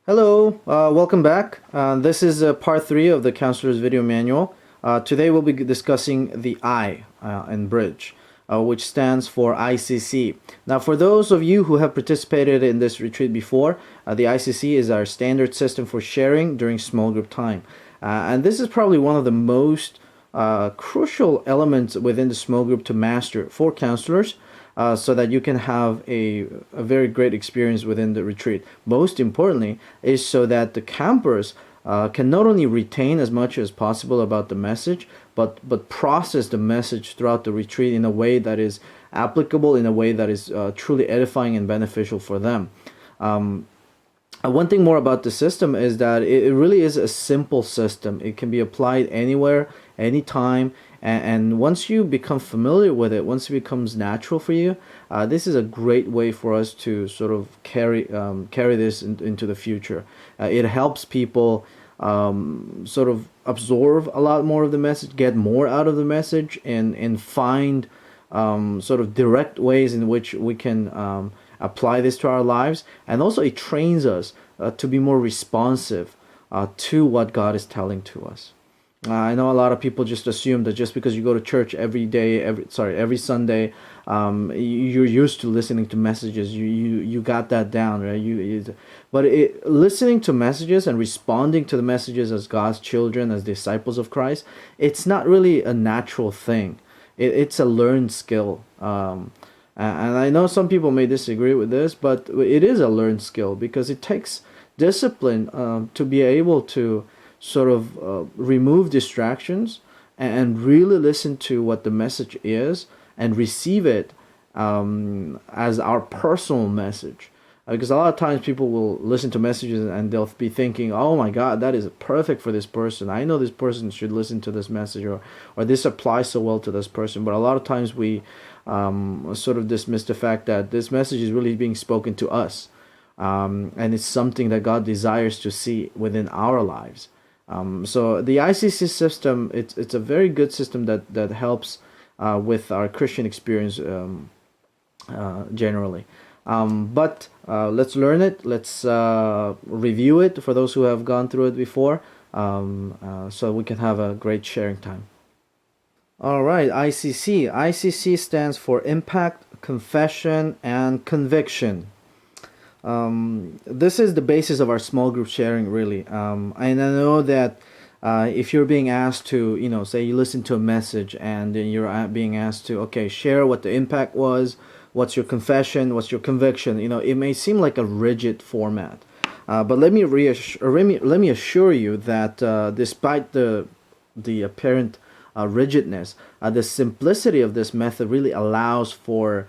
Hello, welcome back. This is part 3 of the Counselor's Video Manual. Today we'll be discussing the I in Bridge, which stands for ICC. Now, for those of you who have participated in this retreat before, the ICC is our standard system for sharing during small group time. And this is probably one of the most crucial elements within the small group to master for counselors, so that you can have a very great experience within the retreat. Most importantly is so that the campers can not only retain as much as possible about the message, but process the message throughout the retreat in a way that is applicable, in a way that is truly edifying and beneficial for them. One thing more about the system is that it really is a simple system. It can be applied anywhere, anytime, and once you become familiar with it, once it becomes natural for you, this is a great way for us to sort of carry this into the future. It helps people sort of absorb a lot more of the message, get more out of the message, and find sort of direct ways in which we can apply this to our lives. And also it trains us to be more responsive to what God is telling to us. I know a lot of people just assume that just because you go to church every day, every Sunday, you're used to listening to messages. You got that down, right? But listening to messages and responding to the messages as God's children, as disciples of Christ, it's not really a natural thing. It's a learned skill. And I know some people may disagree with this, but it is a learned skill because it takes discipline to be able to sort of remove distractions and really listen to what the message is and receive it as our personal message. Because a lot of times people will listen to messages and they'll be thinking, oh my God, that is perfect for this person. I know this person should listen to this message, or this applies so well to this person. But a lot of times we sort of dismiss the fact that this message is really being spoken to us. And it's something that God desires to see within our lives. So the ICC system, it's a very good system that helps with our Christian experience generally. But let's learn it. Let's review it for those who have gone through it before, so we can have a great sharing time. All right, ICC. ICC stands for Impact, Confession, and Conviction. This is the basis of our small group sharing, really. And I know that if you're being asked to, say you listen to a message and then you're being asked to, okay, share what the impact was, what's your confession, what's your conviction, it may seem like a rigid format. But let me assure you that despite the apparent rigidness, the simplicity of this method really allows for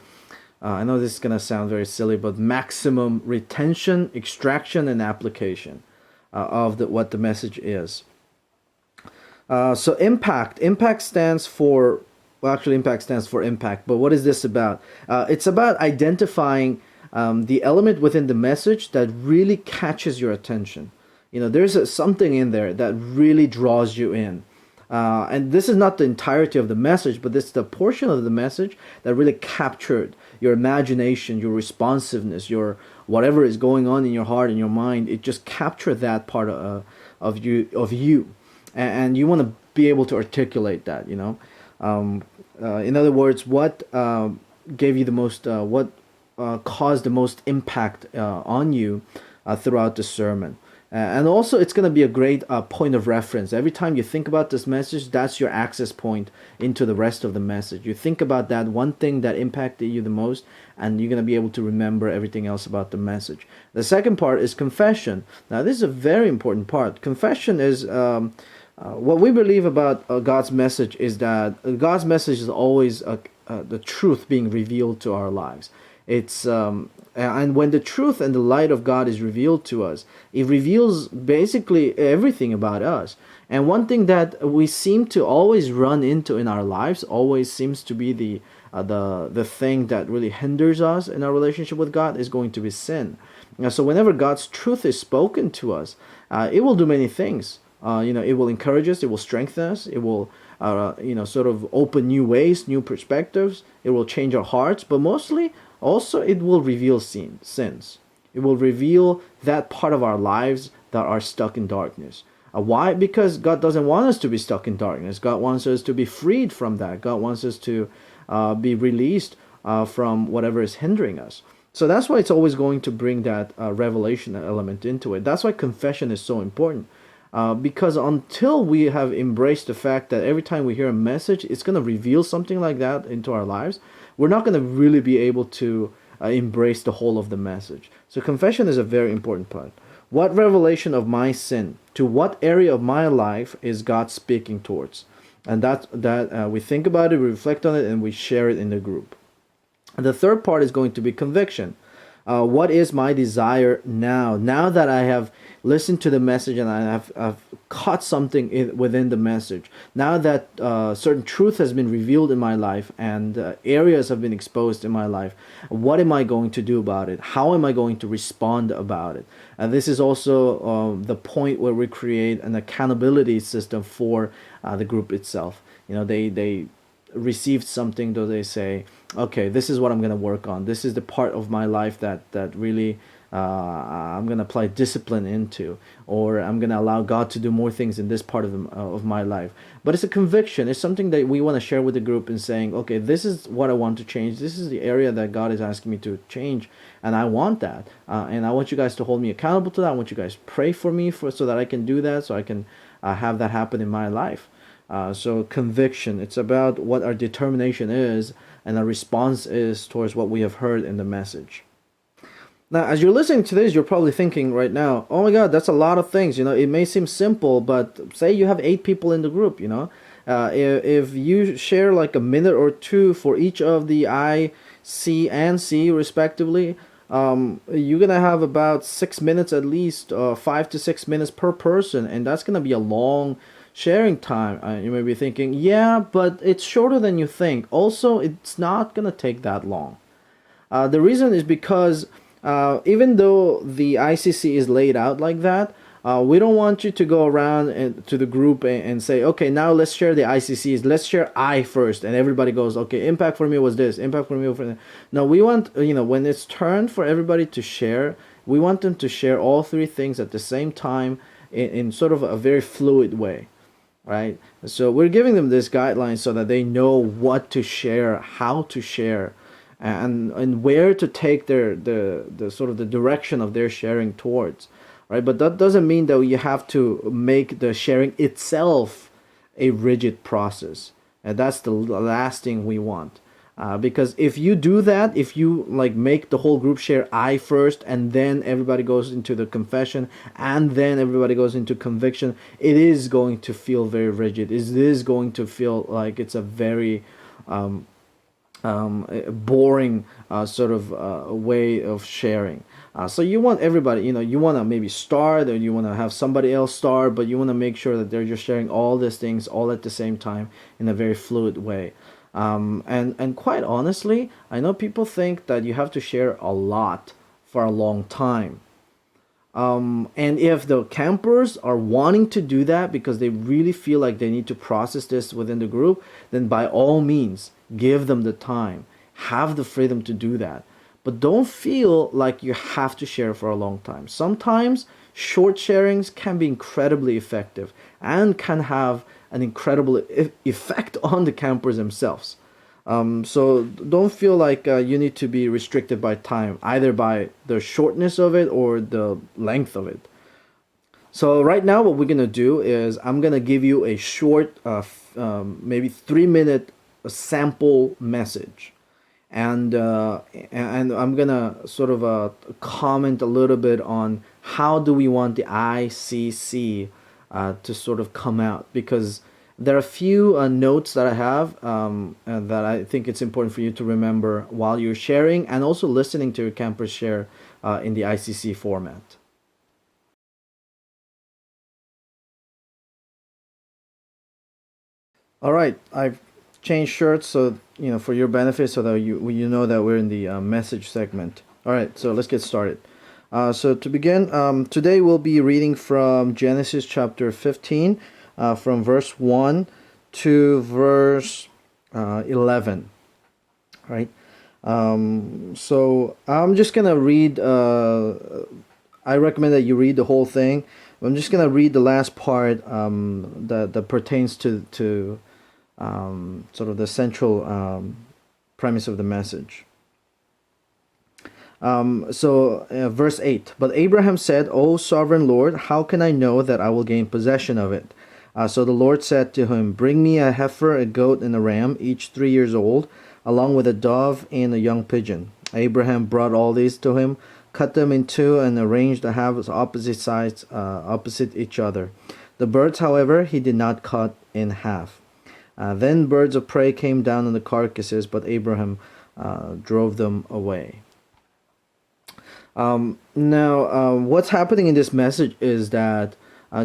I know this is going to sound very silly, but maximum retention, extraction, and application of what the message is. So impact. Impact stands for, impact stands for impact, but what is this about? It's about identifying the element within the message that really catches your attention. There's something in there that really draws you in. And this is not the entirety of the message, but this is the portion of the message that really captured your imagination, your responsiveness, your whatever is going on in your heart and your mind. It just captured that part of you, and you want to be able to articulate that. In other words, what gave you the most, what caused the most impact on you throughout the sermon. And also, it's going to be a great point of reference. Every time you think about this message, that's your access point into the rest of the message. You think about that one thing that impacted you the most, and you're going to be able to remember everything else about the message. The second part is confession. Now, this is a very important part. Confession is what we believe about God's message is that God's message is always the truth being revealed to our lives. It's and when the truth and the light of God is revealed to us, it reveals basically everything about us. And one thing that we seem to always run into in our lives always seems to be the thing that really hinders us in our relationship with God is going to be sin. So whenever God's truth is spoken to us, it will do many things. It will encourage us, it will strengthen us, it will sort of open new ways, new perspectives. It will change our hearts, but mostly also it will reveal sins. It will reveal that part of our lives that are stuck in darkness. Why? Because God doesn't want us to be stuck in darkness. God wants us to be freed from that. God wants us to be released from whatever is hindering us. So that's why it's always going to bring that revelation element into it. That's why confession is so important. Because until we have embraced the fact that every time we hear a message, it's going to reveal something like that into our lives, we're not going to really be able to embrace the whole of the message. So confession is a very important part. What revelation of my sin, to what area of my life is God speaking towards? And that we think about it, we reflect on it, and we share it in the group. And the third part is going to be conviction. What is my desire now? Now that I have listened to the message and I've caught something within the message, now that certain truth has been revealed in my life and areas have been exposed in my life, what am I going to do about it? How am I going to respond about it? And this is also the point where we create an accountability system for the group itself. They received something, though they say, okay, this is what I'm going to work on. This is the part of my life that really I'm going to apply discipline into, or I'm going to allow God to do more things in this part of my life. But it's a conviction. It's something that we want to share with the group and saying, okay, this is what I want to change. This is the area that God is asking me to change, and I want that. And I want you guys to hold me accountable to that. I want you guys to pray for me so that I can do that, so I can have that happen in my life. So conviction, it's about what our determination is and our response is towards what we have heard in the message. Now, as you're listening to this, you're probably thinking right now, oh my God, that's a lot of things. It may seem simple, but say you have 8 people in the group, if you share like a minute or two for each of the I, C, and C respectively, you're gonna have about 6 minutes at least, 5 to 6 minutes per person, and that's gonna be a long sharing time. You may be thinking, yeah, but it's shorter than you think. Also, it's not gonna take that long. The reason is because even though the ICC is laid out like that, we don't want you to go around to the group and say, okay, now let's share the ICCs. Let's share I first, and everybody goes, okay, impact for me was this, impact for me was that. No, we want, when it's turned for everybody to share, we want them to share all 3 things at the same time in sort of a very fluid way. Right? So we're giving them this guideline so that they know what to share, how to share, and where to take the sort of the direction of their sharing towards. Right? But that doesn't mean that you have to make the sharing itself a rigid process. And that's the last thing we want. Because if you do that, if you make the whole group share I first, and then everybody goes into the confession, and then everybody goes into conviction, it is going to feel very rigid. It is going to feel like it's a very boring sort of way of sharing. So you want everybody, you want to maybe start, or you want to have somebody else start, but you want to make sure that they're just sharing all these things all at the same time in a very fluid way. And quite honestly, I know people think that you have to share a lot for a long time. And if the campers are wanting to do that because they really feel like they need to process this within the group, then by all means, give them the time. Have the freedom to do that. But don't feel like you have to share for a long time. Sometimes short sharings can be incredibly effective and can have an incredible effect on the campers themselves. So don't feel like you need to be restricted by time, either by the shortness of it or the length of it. So right now what we're going to do is I'm going to give you a short, maybe 3-minute sample message. And I'm going to sort of comment a little bit on how do we want the ICC to sort of come out, because there are a few notes that I have that I think it's important for you to remember while you're sharing and also listening to your campers share in the ICC format. All right, I've changed shirts so for your benefit, so that you know that we're in the message segment. All right, so let's get started. So to begin, today we'll be reading from Genesis chapter 15. From verse 1 to verse 11, right? So I'm just gonna read. I recommend that you read the whole thing. I'm just gonna read the last part that pertains to sort of the central premise of the message. Verse 8. But Abraham said, O sovereign Lord, how can I know that I will gain possession of it? So the Lord said to him, Bring me a heifer, a goat, and a ram, each 3 years old, along with a dove and a young pigeon. Abraham brought all these to him, cut them in two, and arranged the halves opposite sides, opposite each other. The birds, however, he did not cut in half. Then birds of prey came down on the carcasses, but Abraham drove them away. What's happening in this message is that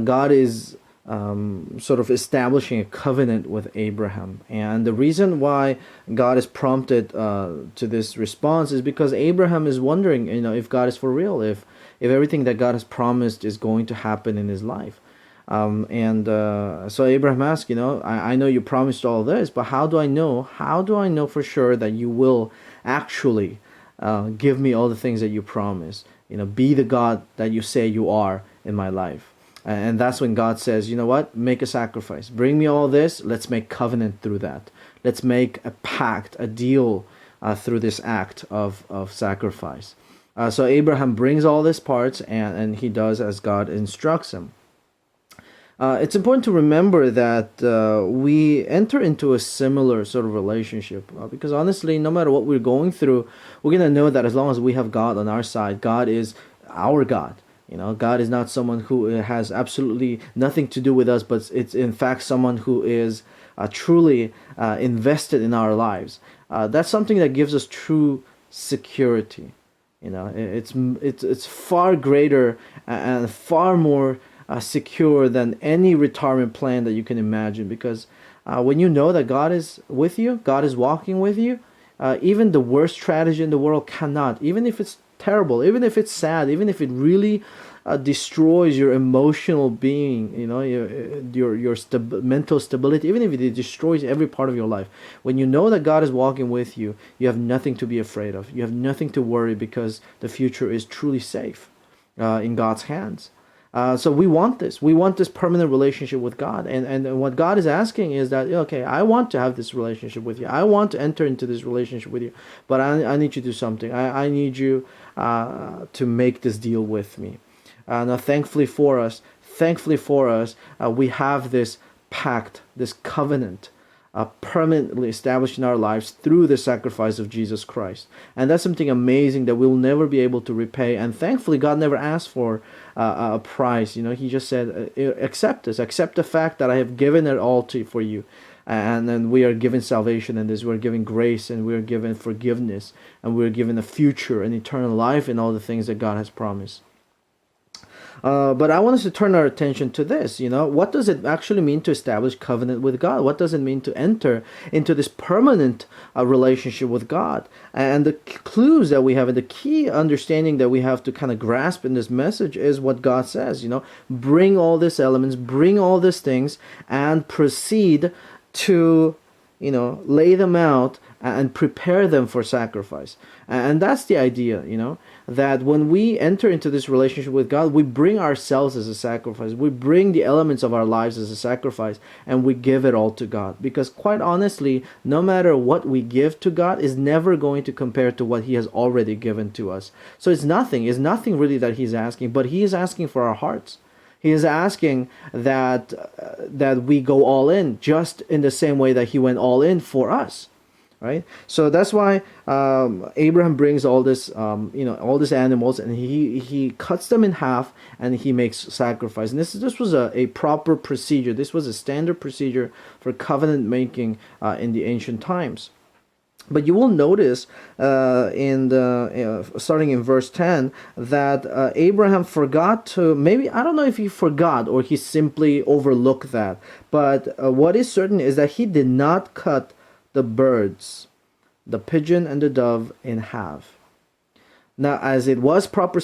God is sort of establishing a covenant with Abraham. And the reason why God is prompted to this response is because Abraham is wondering, if God is for real, if everything that God has promised is going to happen in his life. So Abraham asked, I know you promised all this, but how do I know? How do I know for sure that you will actually give me all the things that you promise? Be the God that you say you are in my life. And that's when God says, you know what? Make a sacrifice. Bring me all this. Let's make covenant through that. Let's make a pact, a deal through this act of sacrifice. So Abraham brings all these parts and he does as God instructs him. It's important to remember that we enter into a similar sort of relationship because honestly, no matter what we're going through, we're going to know that as long as we have God on our side, God is our God. God is not someone who has absolutely nothing to do with us, but it's in fact someone who is truly invested in our lives. That's something that gives us true security. It's far greater and far more secure than any retirement plan that you can imagine, because when you know that God is with you, God is walking with you, even the worst strategy in the world cannot, even if it's terrible, even if it's sad, even if it really destroys your emotional being, your mental stability, even if it destroys every part of your life. When you know that God is walking with you, you have nothing to be afraid of. You have nothing to worry because the future is truly safe in God's hands. So we want this. We want this permanent relationship with God. And what God is asking is that, okay, I want to have this relationship with you. I want to enter into this relationship with you. But I need you to do something. I need you to make this deal with me. Now, thankfully for us, we have this pact, this covenant, permanently established in our lives through the sacrifice of Jesus Christ. And that's something amazing that we'll never be able to repay. And thankfully, God never asked for a price. He just said, accept this, accept the fact that I have given it all for you. And then we are given salvation in this, we're given grace, and we're given forgiveness, and we're given a future and eternal life in all the things that God has promised. But I want us to turn our attention to this. What does it actually mean to establish covenant with God? What does it mean to enter into this permanent relationship with God? And the clues that we have and the key understanding that we have to kind of grasp in this message is what God says. Bring all these elements, bring all these things, and proceed to lay them out and prepare them for sacrifice. And that's the idea, that when we enter into this relationship with God, we bring ourselves as a sacrifice. We bring the elements of our lives as a sacrifice, and we give it all to God. Because quite honestly, no matter what we give to God is never going to compare to what He has already given to us. So it's nothing really that He's asking, but He is asking for our hearts. He is asking that we go all in, just in the same way that He went all in for us. Right, so that's why Abraham brings all this, all these animals, and he cuts them in half, and he makes sacrifice. And this was a proper procedure. This was a standard procedure for covenant making in the ancient times. But you will notice starting in verse 10 that Abraham forgot to, maybe, I don't know if he forgot or he simply overlooked that. But what is certain is that he did not cut the birds, the pigeon and the dove, in half. Now, as it was proper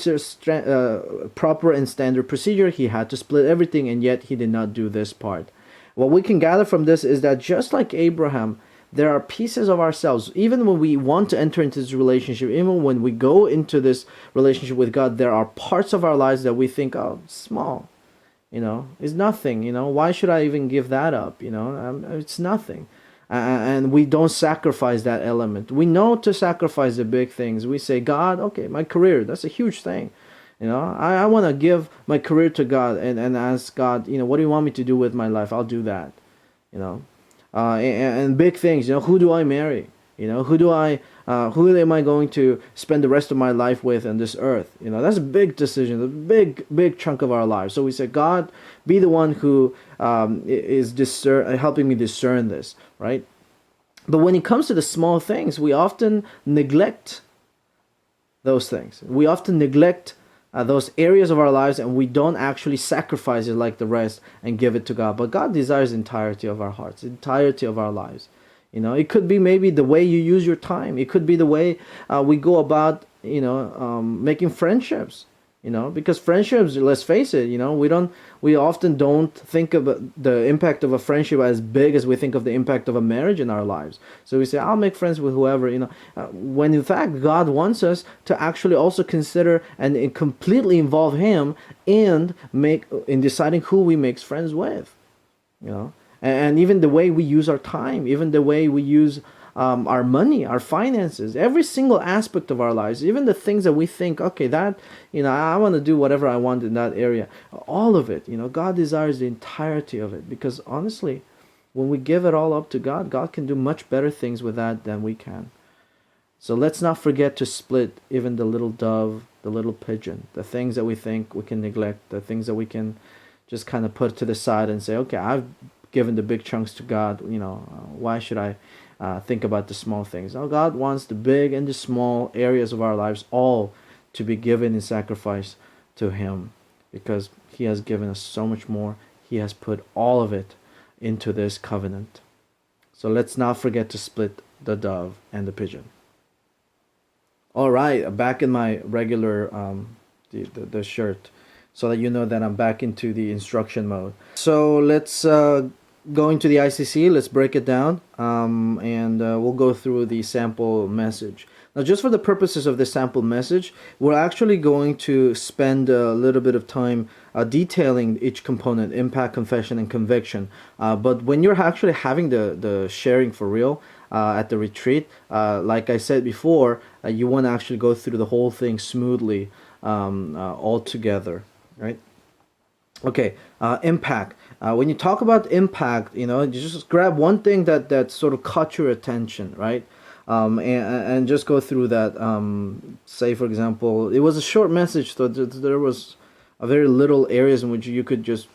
and standard procedure, he had to split everything, and yet he did not do this part. What we can gather from this is that just like Abraham, there are pieces of ourselves, even when we want to enter into this relationship, even when we go into this relationship with God, there are parts of our lives that we think, oh, small, it's nothing, why should I even give that up, it's nothing. And we don't sacrifice that element. We know to sacrifice the big things. We say, God, okay, my career, that's a huge thing. I want to give my career to God, and ask God, what do you want me to do with my life? I'll do that. you know and big things, who do I marry, who am I going to spend the rest of my life with on this earth. That's a big decision, a big chunk of our lives. So we say, God, be the one who is helping me discern this, right? But when it comes to the small things, we often neglect those things. We often neglect those areas of our lives, and we don't actually sacrifice it like the rest and give it to God. But God desires the entirety of our hearts, the entirety of our lives. It could be maybe the way you use your time. It could be the way we go about, making friendships. Because friendships, let's face it, we often don't think of the impact of a friendship as big as we think of the impact of a marriage in our lives. So we say, I'll make friends with whoever, when in fact God wants us to actually also consider and completely involve Him in deciding who we make friends with. And even the way we use our time, even the way we use our money, our finances, every single aspect of our lives, even the things that we think, okay, that, I want to do whatever I want in that area, all of it, God desires the entirety of it. Because honestly, when we give it all up to God, God can do much better things with that than we can. So let's not forget to split even the little dove, the little pigeon, the things that we think we can neglect, the things that we can just kind of put to the side and say, okay, I've given the big chunks to God, why should I think about the small things? Now, God wants the big and the small areas of our lives all to be given in sacrifice to Him, because He has given us so much more. He has put all of it into this covenant. So let's not forget to split the dove and the pigeon. All right, back in my regular the shirt, so that you know that I'm back into the instruction mode. So let's go into the ICC. Let's break it down, and we'll go through the sample message. Now, just for the purposes of this sample message, we're actually going to spend a little bit of time detailing each component: impact, confession, and conviction. But when you're actually having the sharing for real at the retreat, like I said before, you want to actually go through the whole thing smoothly, all together, right? Okay, impact. When you talk about impact, you just grab one thing that sort of caught your attention, right? And just go through that. Say, for example, it was a short message, so there was a very little areas in which you could just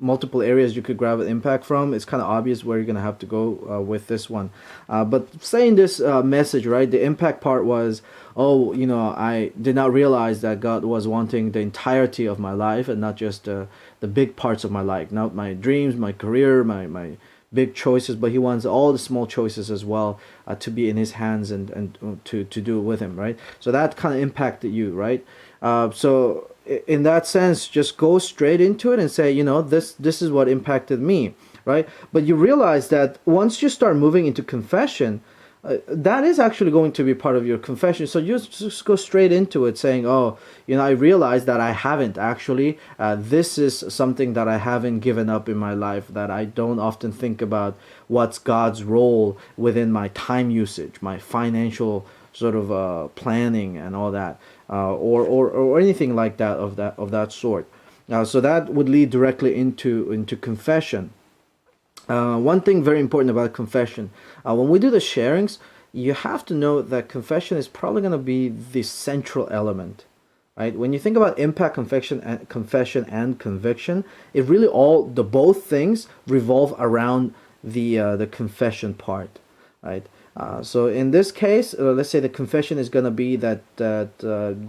multiple areas you could grab an impact from. It's kind of obvious where you're gonna have to go with this one. But saying this message, right? The impact part was, I did not realize that God was wanting the entirety of my life and not just the big parts of my life, not my dreams, my career, my big choices, but He wants all the small choices as well to be in His hands and to do it with Him, right? So that kind of impacted you, right? So in that sense, just go straight into it and say, this is what impacted me, right? But you realize that once you start moving into confession, that is actually going to be part of your confession. So you just go straight into it saying, I realize that I haven't actually, this is something that I haven't given up in my life, that I don't often think about what's God's role within my time usage, my financial sort of planning and all that, or anything like that of that sort. So that would lead directly into confession. One thing very important about confession, when we do the sharings, you have to know that confession is probably going to be the central element, right? When you think about impact, confession, and conviction, it really both things revolve around the confession part, right? So in this case, let's say the confession is going to be that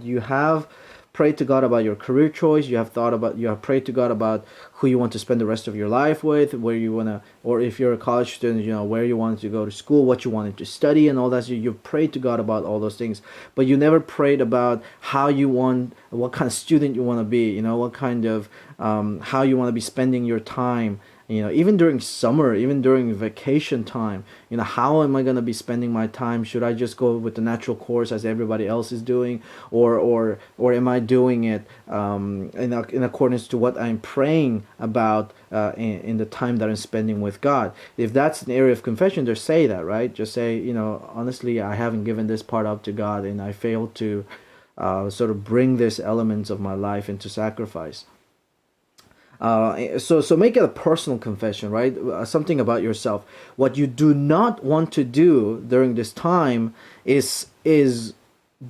you have prayed to God about your career choice. You have prayed to God about who you want to spend the rest of your life with, where you want to, or if you're a college student, where you wanted to go to school, what you wanted to study, and all that. So you've prayed to God about all those things, but you never prayed about what kind of student you want to be, what kind of, how you want to be spending your time Even during summer, even during vacation time, how am I going to be spending my time? Should I just go with the natural course as everybody else is doing, or am I doing it in accordance to what I'm praying about in the time that I'm spending with God? If that's an area of confession, just say that, right? Just say, honestly, I haven't given this part up to God, and I failed to sort of bring these elements of my life into sacrifice. So make it a personal confession, right? Something about yourself. What you do not want to do during this time is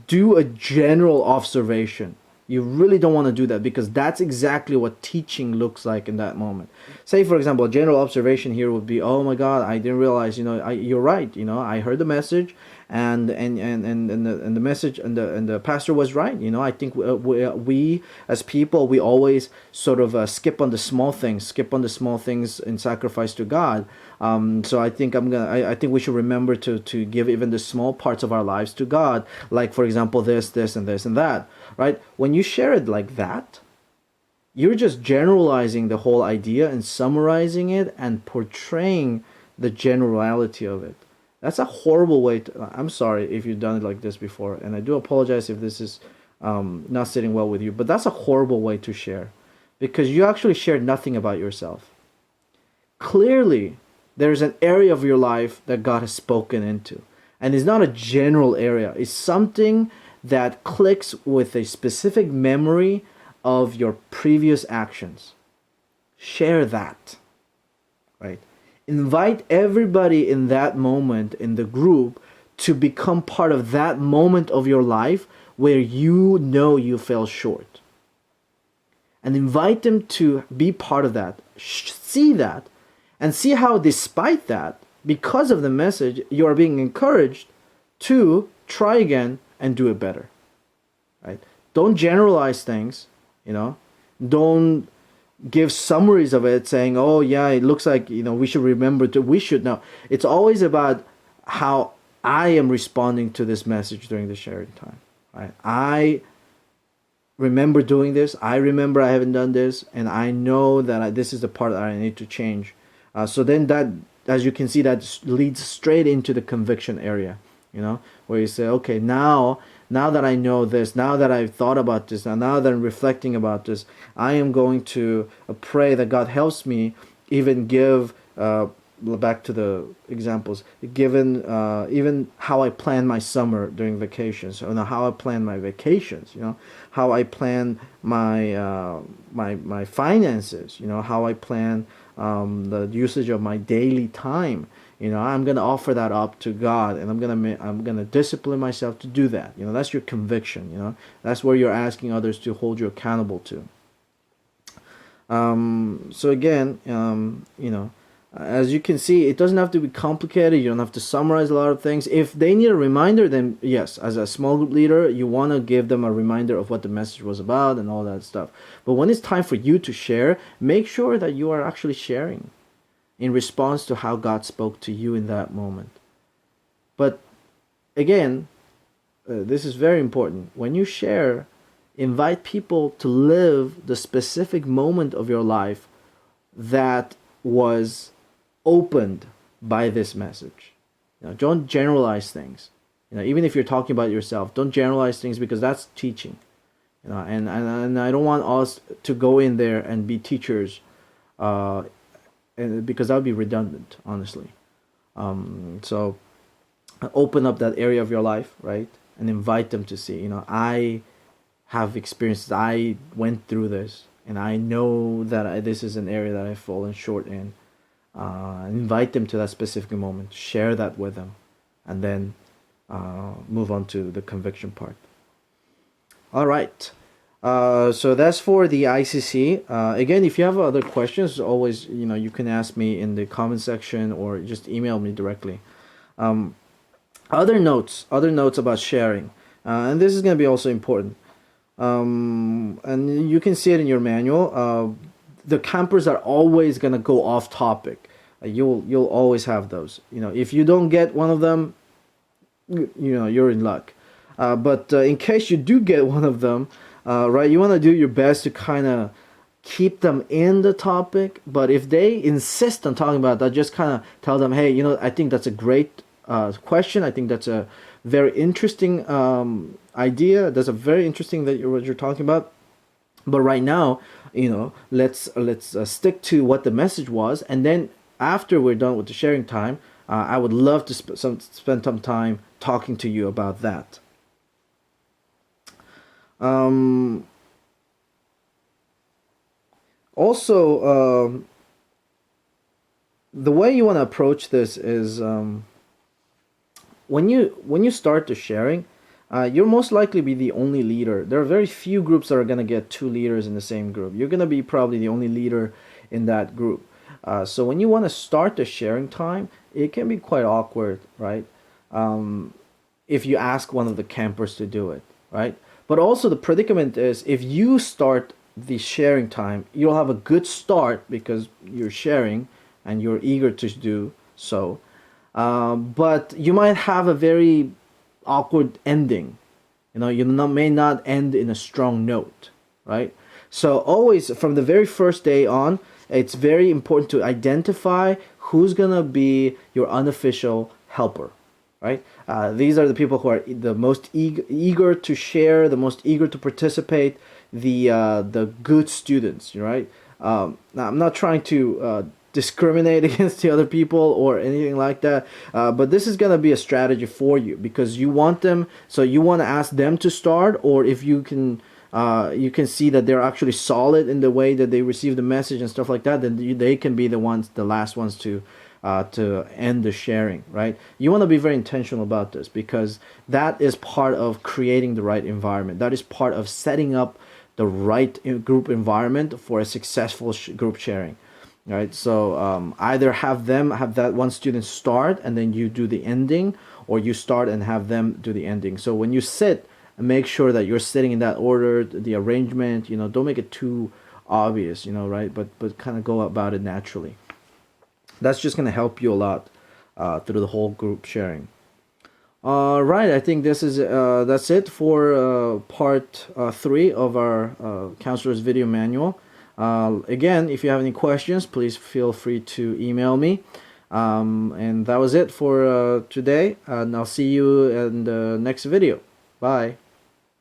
do a general observation. You really don't want to do that, because that's exactly what teaching looks like in that moment. Say, for example, a general observation here would be, "Oh my God, I didn't realize. You're right. I heard the message, and the message and the pastor was right. I think we as people, we always sort of skip on the small things in sacrifice to God. So I think we should remember to give even the small parts of our lives to God, like, for example, this and this and that, right? When you share it like that, you're just generalizing the whole idea and summarizing it and portraying the generality of it. That's a horrible way to. I'm sorry if you've done it like this before, and I do apologize if this is not sitting well with you, but that's a horrible way to share, because you actually shared nothing about yourself. Clearly, there's an area of your life that God has spoken into, and it's not a general area. It's something that clicks with a specific memory of your previous actions. Share that, right? Invite everybody in that moment in the group to become part of that moment of your life where you fell short. And invite them to be part of that. See that. And see how, despite that, because of the message, you are being encouraged to try again and do it better. Right? Don't generalize things, Don't give summaries of it saying, "Oh yeah, it looks like, we should remember to," we should know. It's always about how I am responding to this message during the sharing time. Right? I remember doing this. I remember I haven't done this, and I know that this is the part that I need to change. So then that, as you can see, that leads straight into the conviction area, where you say, okay, now that I know this, now that I've thought about this, now that I'm reflecting about this, I am going to pray that God helps me even give, back to the examples, given even how I plan my summer during vacations, or how I plan my vacations, how I plan my my finances, how I plan the usage of my daily time. I'm gonna offer that up to God, and I'm gonna discipline myself to do that. That's your conviction. That's where you're asking others to hold you accountable to. So again, as you can see, it doesn't have to be complicated. You don't have to summarize a lot of things. If they need a reminder, then yes, as a small group leader, you want to give them a reminder of what the message was about and all that stuff. But when it's time for you to share, make sure that you are actually sharing in response to how God spoke to you in that moment. But again, this is very important. When you share, invite people to live the specific moment of your life that was opened by this message. Don't generalize things. Even if you're talking about yourself, don't generalize things, because that's teaching. And I don't want us to go in there and be teachers, and because that would be redundant, honestly. So open up that area of your life, right, and invite them to see. I have experiences. I went through this, and I know that this is an area that I've fallen short in. Invite them to that specific moment, share that with them, and then move on to the conviction part. All right. So that's for the ICC. Again, if you have other questions, always, you can ask me in the comment section, or just email me directly. Other notes about sharing, and this is going to be also important. And you can see it in your manual. The campers are always going to go off topic. You'll always have those. If you don't get one of them, you're in luck. But in case you do get one of them, right, you want to do your best to kind of keep them in the topic. But if they insist on talking about that, just kind of tell them, hey, I think that's a great question. I think that's a very interesting idea. That's a very interesting that what you're talking about. But right now, let's stick to what the message was, and then after we're done with the sharing time, I would love to spend some time talking to you about that. Um, Also, the way you want to approach this is when you start the sharing, you'll most likely be the only leader. There are very few groups that are gonna get two leaders in the same group. You're gonna be probably the only leader in that group. So when you want to start the sharing time, it can be quite awkward, right? If you ask one of the campers to do it, right? But also the predicament is if you start the sharing time, you'll have a good start because you're sharing and you're eager to do so. But you might have a very awkward ending. May not end in a strong note, right? So always from the very first day on, it's very important to identify who's gonna be your unofficial helper, right? These are the people who are the most eager to share, the most eager to participate, the good students, right? Now I'm not trying to discriminate against the other people or anything like that, but this is gonna be a strategy for you because you want them. So you want to ask them to start, or if you can see that they're actually solid in the way that they receive the message and stuff like that, then they can be the last ones to end the sharing, right? You want to be very intentional about this because that is part of creating the right environment. That is part of setting up the right group environment for a successful group sharing, right? So either have that one student start and then you do the ending, or you start and have them do the ending. So when you sit, make sure that you're sitting in that order, the arrangement. Don't make it too obvious, right? But kind of go about it naturally. That's just going to help you a lot through the whole group sharing. Right, I think that's it for part 3 of our counselor's video manual. Again, if you have any questions, please feel free to email me. And that was it for today, and I'll see you in the next video. Bye.